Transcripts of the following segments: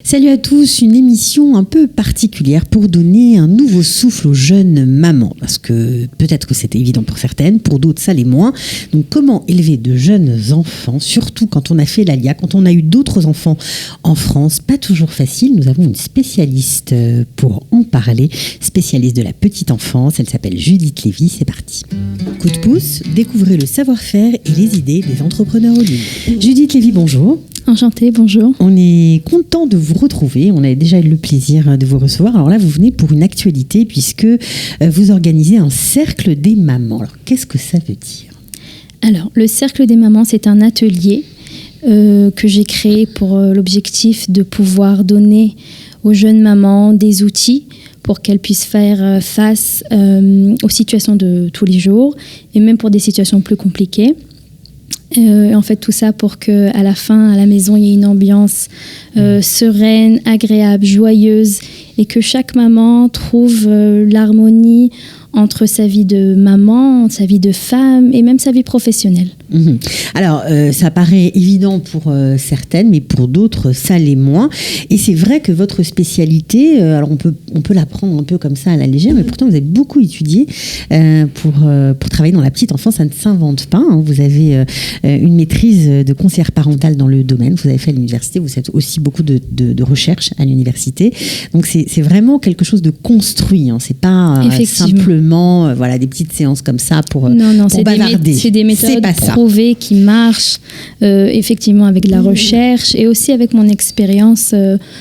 Salut à tous, une émission un peu particulière pour donner un nouveau souffle aux jeunes mamans. Parce que peut-être que c'est évident pour certaines, pour d'autres ça l'est moins. Donc comment élever de jeunes enfants, surtout quand on a fait l'ALIA, quand on a eu d'autres enfants en France, pas toujours facile. Nous avons une spécialiste pour en parler, spécialiste de la petite enfance, elle s'appelle Judith Lévy, c'est parti. Coup de pouce, découvrez le savoir-faire et les idées des entrepreneurs au ligne. Judith Lévy, bonjour. Enchantée, bonjour. On est content de vous retrouver. On a déjà eu le plaisir de vous recevoir. Alors là, vous venez pour une actualité puisque vous organisez un cercle des mamans. Alors, qu'est-ce que ça veut dire ? Alors, le cercle des mamans, c'est un atelier que j'ai créé pour l'objectif de pouvoir donner aux jeunes mamans des outils pour qu'elles puissent faire face aux situations de tous les jours et même pour des situations plus compliquées. En fait, tout ça pour qu'à la fin, à la maison, il y ait une ambiance sereine, agréable, joyeuse et que chaque maman trouve l'harmonie entre sa vie de maman, sa vie de femme et même sa vie professionnelle. Alors, ça paraît évident pour certaines, mais pour d'autres, ça l'est moins. Et c'est vrai que votre spécialité, alors on peut la prendre un peu comme ça à la légère, mais pourtant vous avez beaucoup étudié pour travailler dans la petite enfance. Ça ne s'invente pas. Hein. Vous avez une maîtrise de conseillère parentale dans le domaine. Vous avez fait à l'université. Vous faites aussi beaucoup de recherche à l'université. Donc c'est vraiment quelque chose de construit. Hein. C'est pas simplement des petites séances comme ça pour bavarder. C'est des méthodes prouvées qui marchent effectivement avec de la recherche et aussi avec mon expérience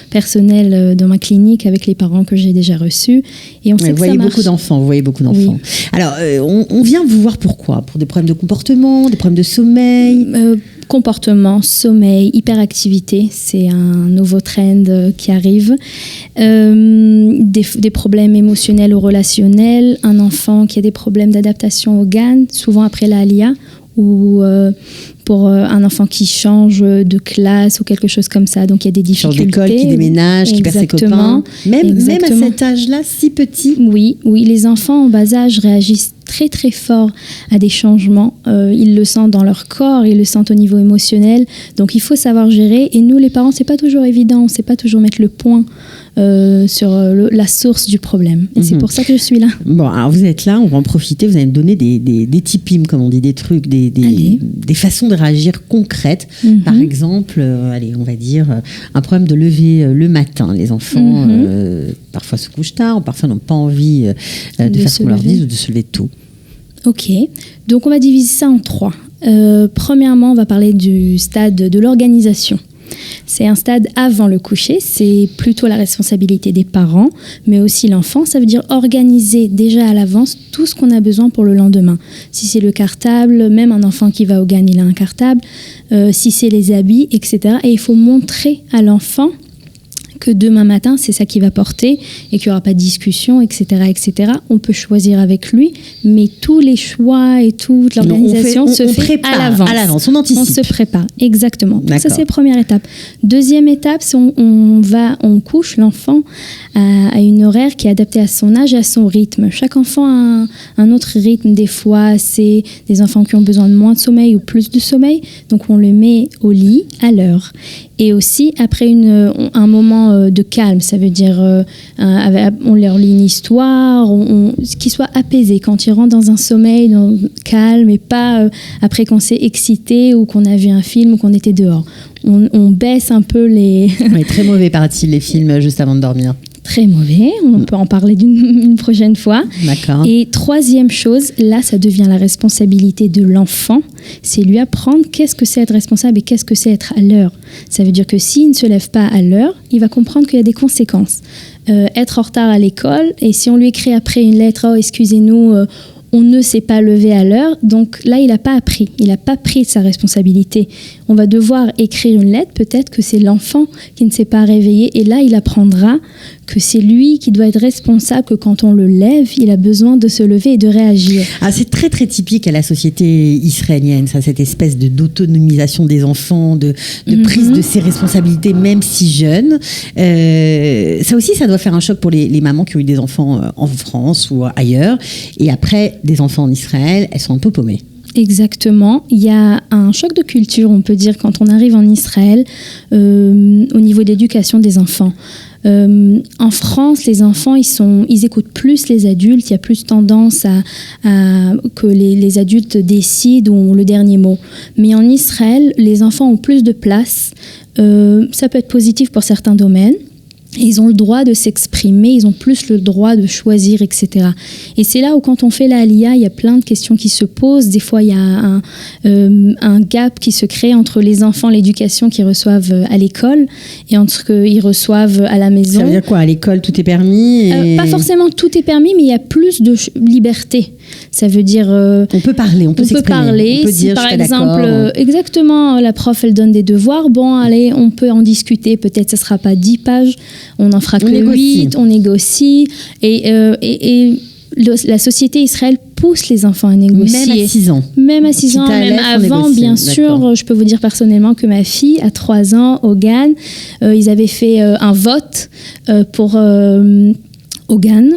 personnelle dans ma clinique avec les parents que j'ai déjà reçus. Et on sait que ça marche. Vous voyez beaucoup d'enfants. Oui. Alors, on vient vous voir pourquoi ? Pour des problèmes de comportement, des problèmes de sommeil Comportement, sommeil, hyperactivité, c'est un nouveau trend qui arrive. Des problèmes émotionnels ou relationnels, un enfant qui a des problèmes d'adaptation au GAN, souvent après la ALIA, ou pour un enfant qui change de classe ou quelque chose comme ça. Donc il y a des difficultés. Change d'école, qui déménage, qui perd ses copains. Même à cet âge-là, si petit. Oui, les enfants en bas âge réagissent très très fort à des changements. Ils le sentent dans leur corps, ils le sentent au niveau émotionnel. Donc il faut savoir gérer. Et nous, les parents, c'est pas toujours évident. On ne sait pas toujours mettre le point sur la source du problème. Et c'est pour ça que je suis là. Bon, alors vous êtes là, on va en profiter. Vous allez me donner des tips, comme on dit, des trucs, des façons de réagir concrètes. Par exemple, on va dire un problème de lever le matin. Les enfants, parfois se couchent tard, ou parfois n'ont pas envie de faire ce qu'on leur dit ou de se lever tôt. Ok, donc on va diviser ça en 3. Premièrement, on va parler du stade de l'organisation. C'est un stade avant le coucher, c'est plutôt la responsabilité des parents, mais aussi l'enfant. Ça veut dire organiser déjà à l'avance tout ce qu'on a besoin pour le lendemain. Si c'est le cartable, même un enfant qui va au GAN, il a un cartable. Si c'est les habits, etc. Et il faut montrer à l'enfant que demain matin, c'est ça qu'il va porter et qu'il n'y aura pas de discussion, etc., etc. On peut choisir avec lui, mais tous les choix et toute l'organisation se fait à l'avance. On anticipe. On se prépare, exactement. Donc ça, c'est la première étape. Deuxième étape, c'est on couche l'enfant à une horaire qui est adaptée à son âge et à son rythme. Chaque enfant a un autre rythme. Des fois, c'est des enfants qui ont besoin de moins de sommeil ou plus de sommeil. Donc, on le met au lit à l'heure. Et aussi, après un moment de calme, ça veut dire on leur lit une histoire, qu'il soit apaisé quand il rentre dans un sommeil calme et pas après qu'on s'est excité ou qu'on a vu un film ou qu'on était dehors. On baisse un peu les... Oui, très mauvais paraît-il les films juste avant de dormir. Très mauvais, on peut en parler une prochaine fois. D'accord. Et troisième chose, là ça devient la responsabilité de l'enfant, c'est lui apprendre qu'est-ce que c'est être responsable et qu'est-ce que c'est être à l'heure. Ça veut dire que s'il ne se lève pas à l'heure, il va comprendre qu'il y a des conséquences. Être en retard à l'école, et si on lui écrit après une lettre, « Oh, excusez-nous, on ne s'est pas levé à l'heure », donc là, il n'a pas appris. Il n'a pas pris sa responsabilité. On va devoir écrire une lettre, peut-être que c'est l'enfant qui ne s'est pas réveillé, et là, il apprendra que c'est lui qui doit être responsable, que quand on le lève, il a besoin de se lever et de réagir. Ah, c'est très très typique à la société israélienne, ça, cette espèce d'autonomisation des enfants, de prise de ses responsabilités, même si jeunes. Ça aussi, ça doit faire un choc pour les mamans qui ont eu des enfants en France ou ailleurs, et après des enfants en Israël, elles sont un peu paumées. Exactement. Il y a un choc de culture, on peut dire, quand on arrive en Israël, au niveau d'éducation des enfants. En France, les enfants, ils écoutent plus les adultes. Il y a plus tendance à que les adultes décident ou ont le dernier mot. Mais en Israël, les enfants ont plus de place. Ça peut être positif pour certains domaines. Ils ont le droit de s'exprimer, ils ont plus le droit de choisir, etc. Et c'est là où, quand on fait la Aliyah, il y a plein de questions qui se posent. Des fois, il y a un gap qui se crée entre les enfants, l'éducation qu'ils reçoivent à l'école et entre ce qu'ils reçoivent à la maison. Ça veut dire quoi? À l'école, tout est permis Pas forcément tout est permis, mais il y a plus de liberté. Ça veut dire... on peut parler, on peut s'exprimer. Parler. On peut si dire, par exemple, exactement, la prof, elle donne des devoirs, bon, allez, on peut en discuter. Peut-être ça ne sera pas 10 pages, on n'en fera que 8, on négocie. Et la société Israël pousse les enfants à négocier. Même à 6 ans. Même à 6 ans, même avant, bien sûr. Je peux vous dire personnellement que ma fille, à 3 ans, au GAN, ils avaient fait un vote pour... au GAN,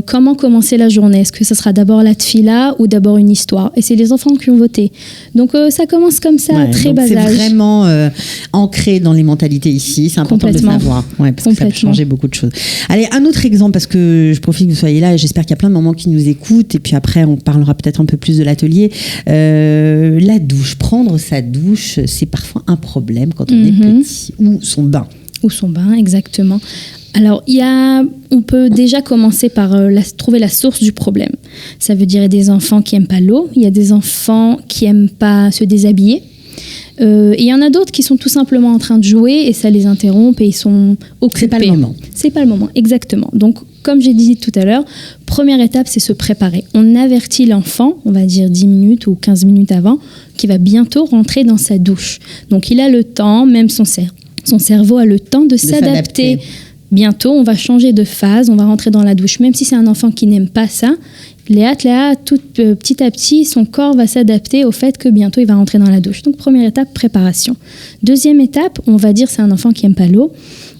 comment commencer la journée? Est-ce que ce sera d'abord la tfila ou d'abord une histoire? Et c'est les enfants qui ont voté. Donc ça commence comme ça, à très bas âge. C'est vraiment ancré dans les mentalités ici. C'est important de le savoir. Ouais, parce que ça peut changer beaucoup de choses. Allez, un autre exemple, parce que je profite que vous soyez là et j'espère qu'il y a plein de mamans qui nous écoutent. Et puis après, on parlera peut-être un peu plus de l'atelier. La douche. Prendre sa douche, c'est parfois un problème quand on est petit. Ou son bain. Ou son bain, exactement. Alors, on peut déjà commencer par trouver la source du problème. Ça veut dire des enfants qui n'aiment pas l'eau, il y a des enfants qui n'aiment pas se déshabiller. Et il y en a d'autres qui sont tout simplement en train de jouer et ça les interrompt et ils sont occupés. C'est pas le moment. C'est pas le moment, exactement. Donc, comme j'ai dit tout à l'heure, première étape, c'est se préparer. On avertit l'enfant, on va dire 10 minutes ou 15 minutes avant, qu'il va bientôt rentrer dans sa douche. Donc, il a le temps, même son cerveau a le temps de s'adapter. Bientôt, on va changer de phase, on va rentrer dans la douche. Même si c'est un enfant qui n'aime pas ça, petit à petit, son corps va s'adapter au fait que bientôt, il va rentrer dans la douche. Donc, première étape, préparation. Deuxième étape, on va dire c'est un enfant qui n'aime pas l'eau.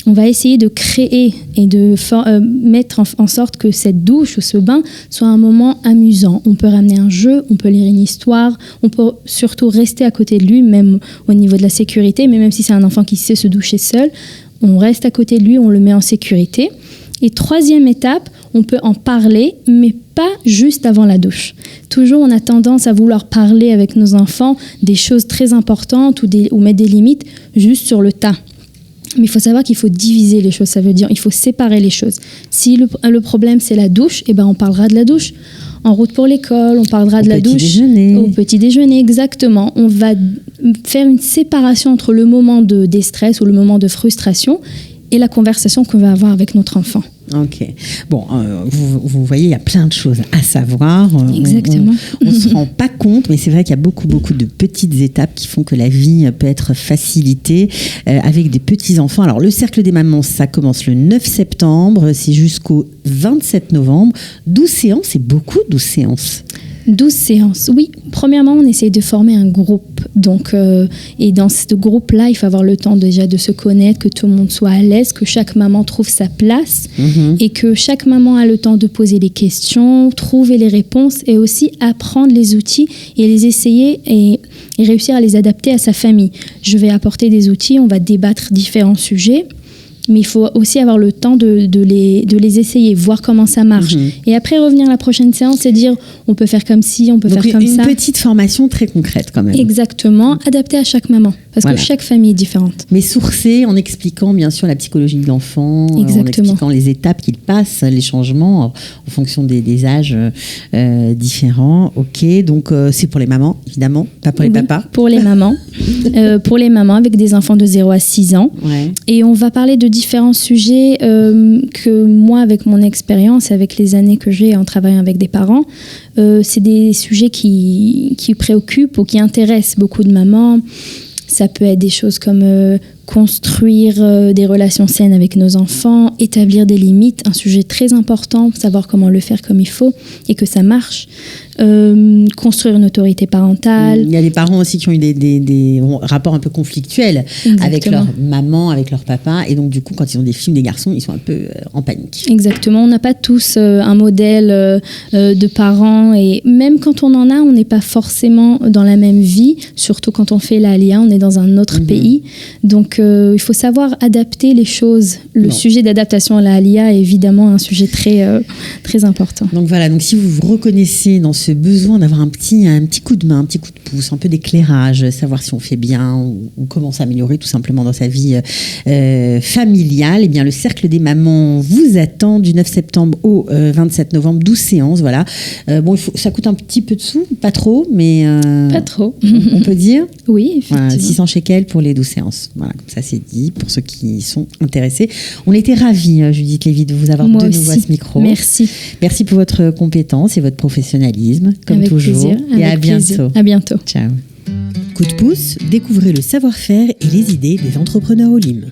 On va essayer de créer et de mettre en sorte que cette douche ou ce bain soit un moment amusant. On peut ramener un jeu, on peut lire une histoire, on peut surtout rester à côté de lui, même au niveau de la sécurité, mais même si c'est un enfant qui sait se doucher seul, on reste à côté de lui, on le met en sécurité. Et troisième étape, on peut en parler, mais pas juste avant la douche. Toujours, on a tendance à vouloir parler avec nos enfants des choses très importantes ou mettre des limites juste sur le tas. Mais il faut savoir qu'il faut diviser les choses, ça veut dire il faut séparer les choses. Si le problème c'est la douche, eh ben on parlera de la douche. En route pour l'école, on parlera de la douche. Au petit déjeuner, exactement. On va faire une séparation entre le moment de déstress ou le moment de frustration et la conversation qu'on va avoir avec notre enfant. Ok. Bon, vous voyez, il y a plein de choses à savoir. Exactement. On ne se rend pas compte, mais c'est vrai qu'il y a beaucoup de petites étapes qui font que la vie peut être facilitée avec des petits-enfants. Alors, le Cercle des mamans, ça commence le 9 septembre, c'est jusqu'au 27 novembre. 12 séances, c'est beaucoup, 12 séances. 12 séances, oui. Premièrement, on essaye de former un groupe. Donc, et dans ce groupe-là, il faut avoir le temps déjà de se connaître, que tout le monde soit à l'aise, que chaque maman trouve sa place et que chaque maman a le temps de poser les questions, trouver les réponses et aussi apprendre les outils et les essayer et réussir à les adapter à sa famille. Je vais apporter des outils, on va débattre différents sujets. Mais il faut aussi avoir le temps de les essayer, voir comment ça marche. Et après, revenir à la prochaine séance et dire, on peut faire comme ci, on peut faire comme ça. Une petite formation très concrète quand même. Exactement, adaptée à chaque maman. Parce que chaque famille est différente. Mais sourcée en expliquant bien sûr la psychologie de l'enfant, en expliquant les étapes qu'il passe, les changements en fonction des âges différents. Ok, donc c'est pour les mamans, évidemment, pas pour les papas. Pour les mamans. Pour les mamans avec des enfants de 0 à 6 ans. Ouais. Et on va parler de différents sujets que moi, avec mon expérience, avec les années que j'ai en travaillant avec des parents, c'est des sujets qui préoccupent ou qui intéressent beaucoup de mamans. Ça peut être des choses comme construire des relations saines avec nos enfants, établir des limites, un sujet très important, savoir comment le faire comme il faut et que ça marche. construire une autorité parentale. Il y a des parents aussi qui ont eu des rapports un peu conflictuels avec leur maman, avec leur papa. Et donc, du coup, quand ils ont des filles, des garçons, ils sont un peu en panique. Exactement. On n'a pas tous un modèle de parents. Et même quand on en a, on n'est pas forcément dans la même vie. Surtout quand on fait l'Alia, on est dans un autre pays. Donc, il faut savoir adapter les choses. Le sujet d'adaptation à l'Alia est évidemment un sujet très important. Donc voilà, donc si vous vous reconnaissez dans ce besoin d'avoir un petit coup de main, un petit coup de pouce, un peu d'éclairage, savoir si on fait bien ou comment s'améliorer tout simplement dans sa vie familiale, eh bien le Cercle des mamans vous attend du 9 septembre au 27 novembre, 12 séances, voilà. Ça coûte un petit peu de sous, pas trop, mais... pas trop. On peut dire. Oui, effectivement. Voilà, 600 shekels pour les 12 séances. Voilà, comme ça c'est dit, pour ceux qui sont intéressés. On était ravis, Judith Lévy, de vous avoir de nouveau à ce micro. Merci. Merci pour votre compétence et votre professionnalisme, comme avec toujours. Plaisir. Et avec à bientôt. Plaisir. À bientôt. Ciao. Coup de pouce, découvrez le savoir-faire et les idées des entrepreneurs Olim.